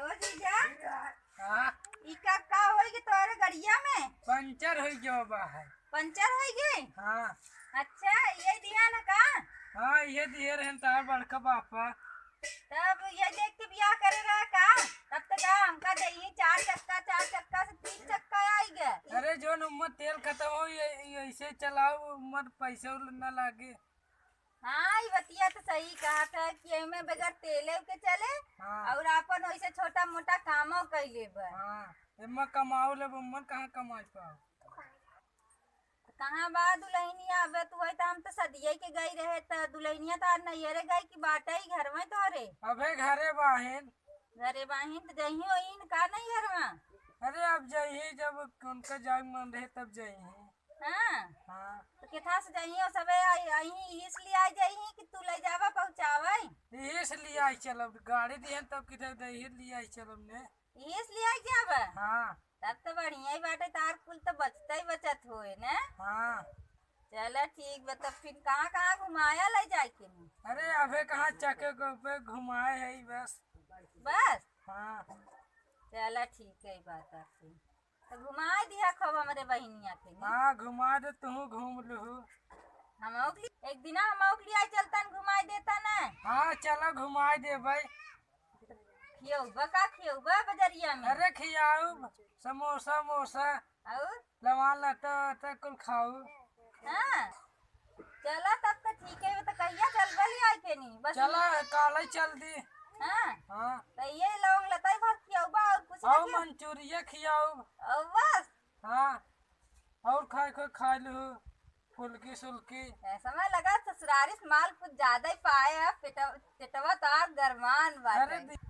ओ जीजा हाँ इका का होई के तोरे गड़िया में पंचर हो गयो बा है। पंचर होई गई। हाँ अच्छा ये दिया ना का हाँ ये दिए रहन तार बड़का बापा। तब ये देख के बियाह करे रहा का तब तक हमका दही 4 चक्का से 3 चक्का आई गए। अरे जो उम्र तेल खत्म हो ऐसे चलाओ उम्र पैसे न लागे। हाँ ये बतिया तो सही कहा था कि एमे बगैर तेले के चले हाँ और अपन वैसे छोटा मोटा कामों कैले बा। हाँ इम्मा कमाओ ले उम्र कहाँ कमाई पाओ। कहाँ बा दुल्हनिया अब तू है तो हम तो सदिया के गई रहे तो दुल्हनिया तो नैहरे गई की बाटा ही घर में तोरे अबे घरे बाहेन। घरे बाहिन तो जही वही का नहीं घर में। अरे अब जाइए जब उनका जाग मन रहे तब जाइए। हाँ हाँ तो किथा से जही और सबे यही इसलिए आ जही कि तू ले जावा पहुँचावे इसलिए आई चलब गाड़ी दिहन तब किधर दही लिए आई चलब ने। इसलिए आ जावा। हाँ तब तो बढ़िया ही बाटे तार कुल तो बचता ही बचत होए ना। हाँ चलो ठीक बा तब फिर कहाँ कहाँ घुमाया ले जाए के नहीं अरे अबे कहाँ चके पे घुमाए है बस। बस। हाँ चलो ठीक है बात आपसे तो घुमा दिया खूब हमारे बहनिया के नहीं? हाँ घुमा दे तू घूम लू। हम एक दिन हम आई चलता घुमा देता ना। हाँ चलो घुमा दे भाई। खियौबा का खियौबा बजरिया में। अरे खियाऊ समोसा मोसा और लवान लता कुल खाऊ। हाँ चला तब तो ठीक है तो कहिया चल बली आई के नहीं बस। चलो काले चल दी। हाँ हाँ तो ये लौंग लताई भर खियौबा और कुछ और नहीं मंचूरिया खियाऊ। और बस। हाँ और खा लू फुल्की सुल्की। समय लगा ससुरारी से माल कुछ ज्यादा ही पाए है पेटवा तार गरमान अरे बाटे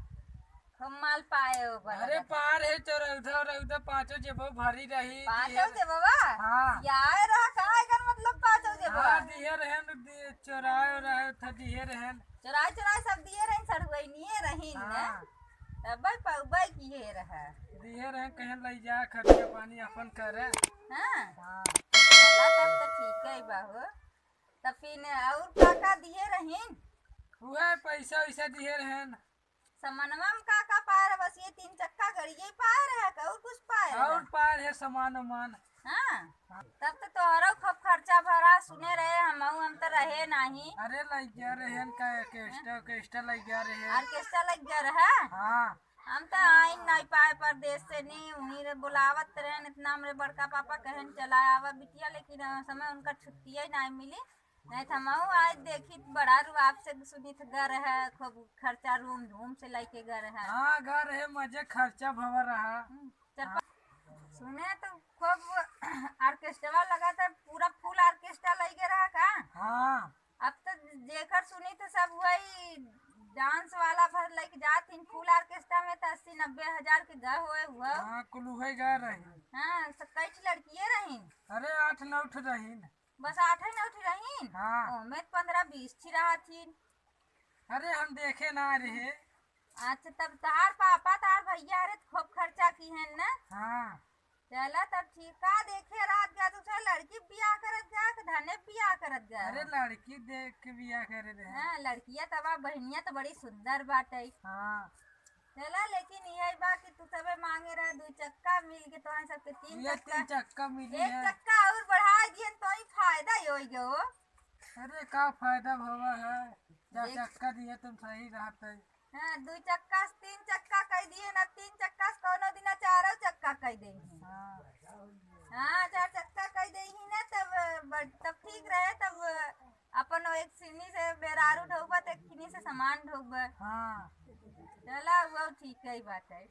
खूब माल पाए हो बड़ा। अरे पार है चौराहा और पांचों जेबो भरी रही। पाँचों जे बाबा हाँ यार रहा का एकर मतलब पाँचों जे बाबा। हाँ दिए रहन चौराहे रहे था दिए रहन। चुराई सब दिए रही सड़ुई नहीं रही ने हाँ तब पउबई किए रहा। दिए रहन कहीं ले जा खर्चा पानी अपन करे। हाँ हाँ चला तब तो ठीक है बाबू तब फिर और का दिए रहीन हुआ पैसा वैसा दिए रहन। समनवा में का पाए रहा बस ये 3 चक्का गड़िए पाए रहा का और कुछ पाए रहा। और पार है सामान उमान। हाँ तब तो तोहरा खूब खर्चा भरा सुने रहे हम तो रहे नहीं। अरे लग जा रहन का केस्टा लग जा रहे। ऑर्केस्ट्रा लग गया रहा। हाँ हम तो आई नहीं पाए परदेश से नहीं वहीं रे बुलावत रहे इतना हमरे बड़का पापा कहन चला आवा बिटिया लेकिन समय उनका छुट्टी ही नहीं मिली नहीं तो हम आज देखी बड़ा रू आपसे सुनी तो घर है खूब खर्चा रूम धूम से लेके घर है। हाँ घर है मजे खर्चा भवर रहा। सुने तो खूब ऑर्केस्ट्रा लगा था पूरा फुल ऑर्केस्ट्रा लगे रहा का। हाँ अब तो जेकर सुनी तो सब वही डांस वाला भर लेके जाती फुल ऑर्केस्ट्रा में तो 80-90 हजार के गा हुआ। हाँ कुल हुए गा रही। हाँ कई लड़कियां रही अरे 8-9 रही। बस 8-9 रही। हाँ में 15-20 थी रहा थी। अरे हम देखे ना रहे। अच्छा तब तार पापा तार भैया रे खूब खर्चा की है ना। हाँ चला तब ठीक का देखे रात गया दूसरा लड़की बियाह करत गया कि धने बियाह करत गया। अरे लड़की देख के बियाह करे रहे। हाँ लड़कियां तब बहनिया तो बड़ी सुंदर बाटे। हाँ चला लेकिन यही बात कि तू सबे मांगे रहा 2 चक्का मिल के तो सबके 3 चक्का मिली 1 है। चक्का और बढ़ा दिए तो ही फायदा ही हो गयो। अरे का फायदा भवा है 4 चक्का दिए तुम सही रहते। हाँ 2 चक्का से 3 चक्का कह दिए ना 3 चक्का से कोनो दिन 4 चक्का कह दे। हाँ हाँ 4 चक्का कह दे ना तब ठीक रहे तब अपन एक सिनी से बेरारू ढोबा तो एक खिनी से सामान ढोबा। हाँ चला वो ठीक है बात है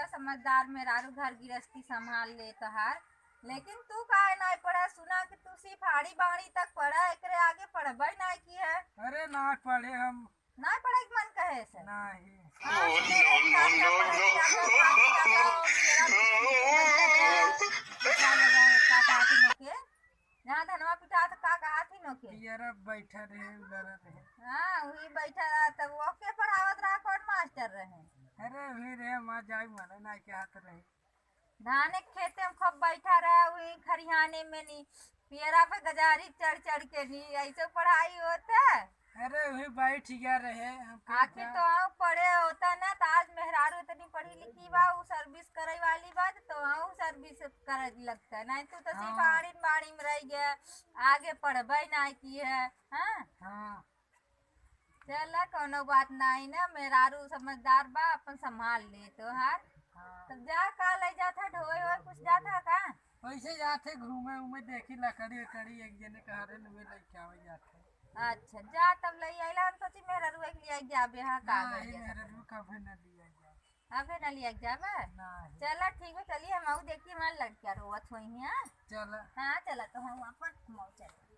समझदार मेरारू घर गृहस्थी संभाल ले तोहार। लेकिन तू काहे नहीं पढ़ा सुना कि तू सिर्फ हाड़ी बाड़ी तक पढ़ा एकरे आगे पढ़बई नहीं की है। अरे ना पढ़े हम नहीं पढ़े के मन कहे से नहीं। जहाँ धनवा पिटा तो का कहा थी नो के यार बैठा रहे उधर रहे। हाँ वही बैठा रहा तब वो के पढ़ावत रहा कौन मास्टर रहे। अरे भी रे माँ जाए मन ना के हाथ रहे। धान के खेते में खूब बैठा रहा वही खरिहाने में नहीं पियरा पे गजारी चढ़ के नहीं ऐसे पढ़ाई होता। अरे वही बैठ गया रहे हमके आखिर तो आऊ पढ़े होता ना तो आज मेहरारू इतनी पढ़ी लिखी बा उ सर्विस करे वाली बात तो आऊ सर्विस करे लगता नहीं तो सिर्फ हाँ। आड़ी बाड़ी में रह गया आगे पढ़बे नहीं की है। हाँ हाँ चला कोनो बात नहीं ना मेहरारू समझदार बा अपन संभाल ले तो हार। हाँ तो जा का ले जाता ढोए होए कुछ जाता का। वैसे जाते घूमे उमे देखी लकड़ी उकड़ी एक जने कहरे नुए लेके आवे जाते। अच्छा जा तब ले आइला हम सोची मेहरारू एक लिया जाबे हा का नहीं मेरे रू कभी न लिया जाए। अबे न लिया जाबे। नहीं चला ठीक है चलिए हम आऊ देखी हमारे लड़कियां रोवत हुई हैं। चल हाँ चला तो हम अपन मौज चले।